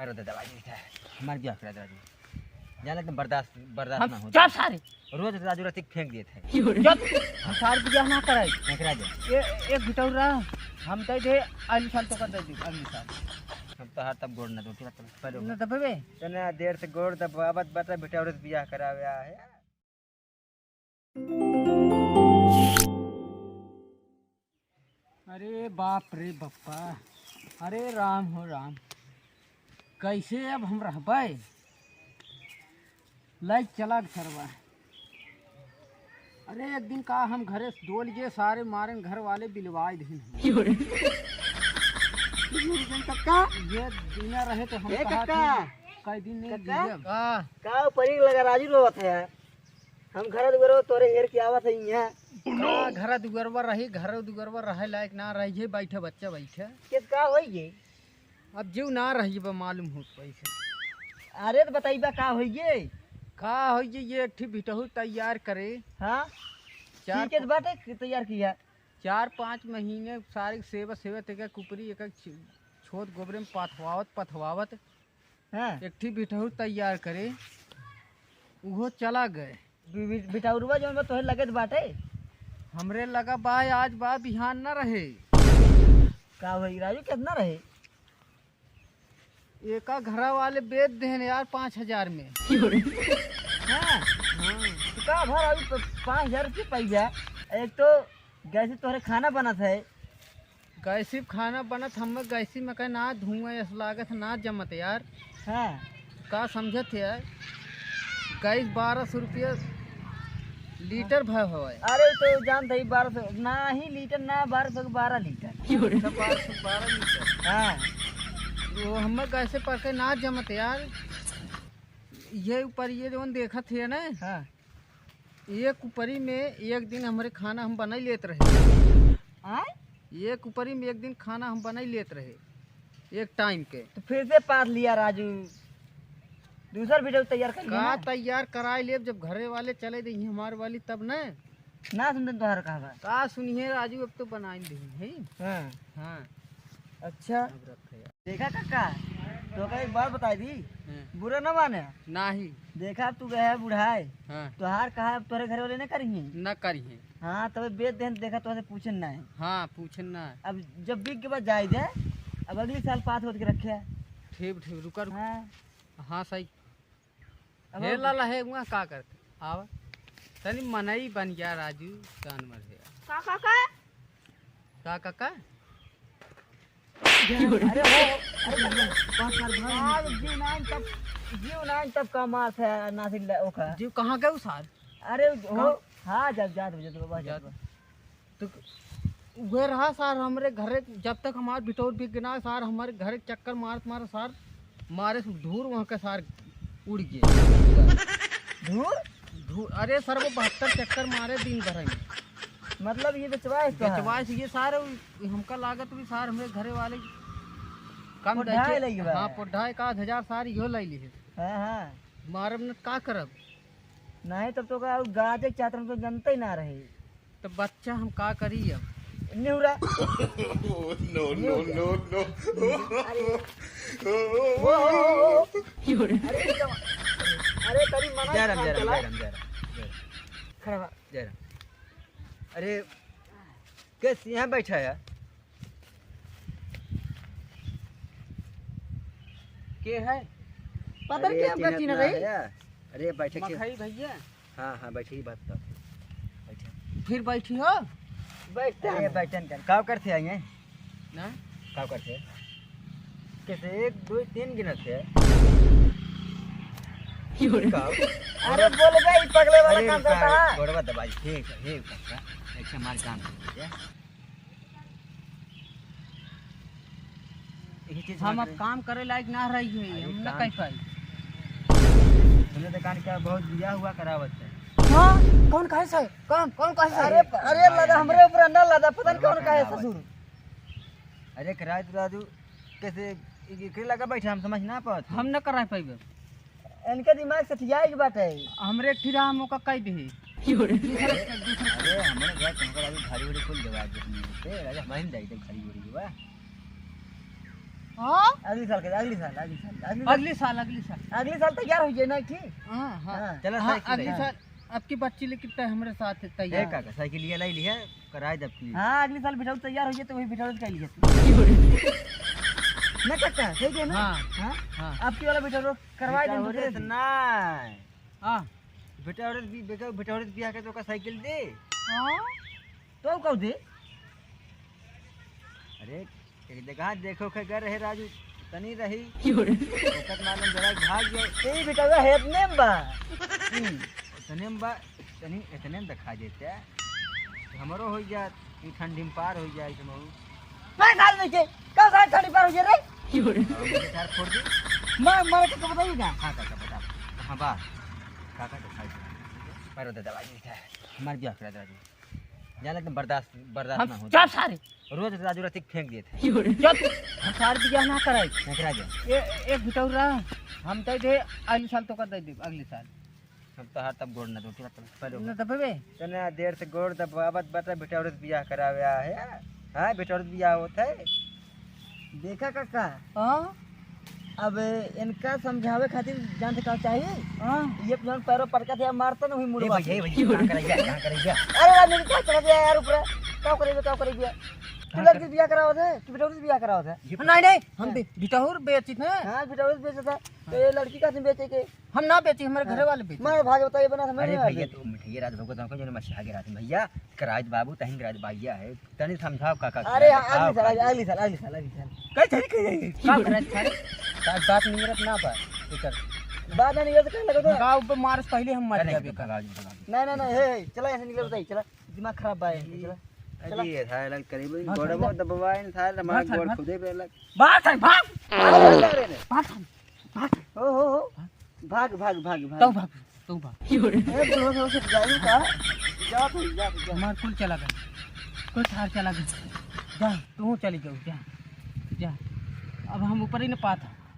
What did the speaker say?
मारो दे दवाई देता है हमारे ब्याह करा राजू जाने तो बर्दाश्त ना हो क्या सारे रोज राजू रात फेंक दिए थे हम सारे ब्याह ना कराई फेंकरा दे एक बिटौरा हम तो थे अगले साल तो कर देती अगले साल हम तो हर तब गोड़ ना दो पर न दबे तना देर से गोड़ दबावत बता बेटा औरत ब्याह करावे है। अरे बाप रे बप्पा अरे राम हो राम कैसे अब हम रहबै लाइट चला सरवा। अरे एक दिन का हम घरे दो लीजिए सारे मारे घर वाले बिलवाए दिन ये दिन रहे तो हम कई दिन नहीं का परी लगा राजू रोवत है हम घर दुगरो तोरे हेर के आवत है यहां का घर दुगरवा रही घर दुगरवा रहे लायक ना रही बैठे बच्चा बैठे किस का होई ये अब जीव ना रही बा मालूम हो पैसे। अरे तो बताइबा का होई ये का हो ये एक ठी बिटहू तैयार करे। हां चार के बाटे तैयार किया 4-5 महीने सारी सेवा तक कुपरी एक छोट गोबरे में पथवावत हां एक ठी बिटहू तैयार करे वो चला गए बिटौरवा जोन में तोहे लगत बाटे हमरे लगा बा आज बा बिहान न रहे का होई राजू कितना रहे एका घरा वाले बेच देन यार 5000 में। हां तो का भर अभी 5000 रुपये पैसा एक तो गैस तोहरे खाना बनत है गैसी खाना बनत हम गैसी में कह ना धुआं ऐसा लागत ना जमत यार। हां का समझत है गैस 1200 रुपया लीटर भय हो। अरे तो जान दही 1200 ना ही लीटर ना 1200 12 लीटर 12 लीटर। हाँ वो हम कैसे पके ना जमत यार ये ऊपर ये जो देखा थे ना। हाँ एक ऊपरी में एक दिन हमारे खाना हम बनाई लेते रहे एक ऊपरी में एक दिन खाना हम बनाई लेते रहे एक टाइम के तो फिर से पास लिया राजू दूसरा वीडियो तैयार कर का तैयार कराए ले जब घरे वाले चले दी हमारे वाली तब न ना सुनते तोहर कहा का सुनिए राजू अब तो बनाई दी है। हाँ हाँ अच्छा देखा काका तो का एक बात बताई दी बुरा ना माने नाही देखा अब तू गया बुढ़ाए हाँ तोहार कहा अब तोरे घर वाले न करिए न करिए। हाँ तब बेच दे देखा तो पूछन ना है। हाँ पूछन ना अब जब बिक के बाद जाए दे अब अगले साल पास होत के रखे ठीक रुका हाँ हाँ सही अब हे लाला है वहाँ का करते आवा तनी मनई बन गया राजू जानवर है का काका अरे हो जीव तब का मास है नासिक ओका जीव कहाँ गए सार अरे हो हाँ जब जात बजे तो बाबा जात तो वे रहा सार हमारे घरे जब तक हमारे बिटौर बिक गया सार हमारे घरे चक्कर मार सार मारे धूर वहाँ का सार उड़ गए धूर अरे सर वो 72 चक्कर मारे दिन भर में मतलब ये बेचवाए ये सारे हमका लागत भी सार हमारे घरे वाले कम हाँ पोढ़ाई का 1000 सार यो ले ली है। हाँ हाँ मारब न का करब नहीं तब तो का गाजे चातर तो जनता ही ना रहे तो बच्चा हम का करी अब निहुरा नो नो नो नो अरे करी मना जयराम अरे कैस यहाँ बैठा है के है पता नहीं क्या बच्ची न रही। अरे बैठे मखई भैया हाँ हाँ बैठे ही बात तो फिर बैठी हो अरे बैठन कर काव करते आए ना काव करते कैसे 1 2 3 गिनते अरे बोल गई पगले वाला काम करता है गोड़वा दबाई ठीक है हे काका एक हमार काम है यही चीज हम अब काम करे लायक ना रही है हम न कह पाई हमने दुकान का बहुत दिया हुआ करावत है। हां कौन कहे से कौन कहे से अरे लदा हमरे ऊपर अंडा लदा पता नहीं कौन कहे ससुर अरे कराय तू राजू कैसे के लगा बैठे हम समझ ना पात हम न करा पाइबे इनके दिमाग से ठियाई के बात है हमरे ठिरा हम का कह दे अरे हमरे घर तुमको राजू भारी बड़ी कुल जवाब देनी है राजा हम जाई दे भारी बड़ी बा हाँ अगली साल अगली साल तैयार हो जाए ना ठीक। हाँ हाँ हाँ, चलो हाँ, साइकिल अगली है। साल आपकी बच्ची लेकिन तय हमारे साथ है ये तैयार। काका साइकिल ये लाई लिया कराए जब के लिए। हाँ अगली साल बिठाओ तैयार हो जाए तो वही बिठाओ कर लिए। ना काका ठीक है ना। हाँ हाँ हाँ आपकी वाला बिठाओ करवाए दे दूसरे से ना। हाँ बेटा बियाह के तो का साइकिल दे हाँ तो कब दे। अरे एक जगह देखो के घर है राजू तनी रही ओकत मालूम जरा भाग गए ए बेटा है इतने में बा इतने में दिखा देते हमरो हो जात ई ठंडी में पार हो जाए तुम मैं साल नहीं के का साल ठंडी पार हो जाए रे यार छोड़ दे मैं तो बताइएगा। हां काका बता हां बा काका दिखाई पर दे दवाई है हमार बियाह करा राजू जाने के बर्दाश्त ना हो चल सारे रोज राजू रात फेंक दिए थे चल हम सारे बियाह ना कराए नहीं करा गया एक बिठाओ रहा हम तय दे अगली साल तो कर दे अगली साल हम तो हर तब गोड़ ना दो पहले न दबे तना देर से गोड़ दबावत बता बेटा औरत बियाह करावे है। हां बेटा औरत बियाह होता है देखा काका। हां अब इनका समझावे खातिर जान से का चाहिए। हां ये जन पैरों पटका दिया मारता ना हुई मुड़वा भैया कहां करेगा अरे राजू क्या कर दिया यार ऊपर क्या करेगा तू लड़की बियाह करावत है तू बेटा औरत बियाह करावत है। नहीं हम बिटाहुर बेची ना। हां बेटा औरत बेचता तो ये लड़की का से बेचे के हम ना बेची हमारे घर वाले बेची। मैं भाग बताइए बना समझ। अरे भैया तू मिठाई रात भगत हमको जो मछिया के रात भैया कराज बाबू तहिन राज भैया है तनी समझाओ काका। अरे अगली साल कई कहीं का करे सारे 7 मिनट ना पा इकर बाद नहीं ये कहने लगा गांव पे मार पहले हम मर गए नहीं हे चला ऐसे निकल बताइए चला दिमाग खराब बा चला चला ये था लग करीब गोड़ बहुत दबाए था हमारा गोड़ खुदे पे लग भाग हो भाग तू भाग ए बोलो से जाऊं का जा हमार कुल चला गया कुल थार चला गया जा तू चली जाओ जा अब हम ऊपर ही न पाता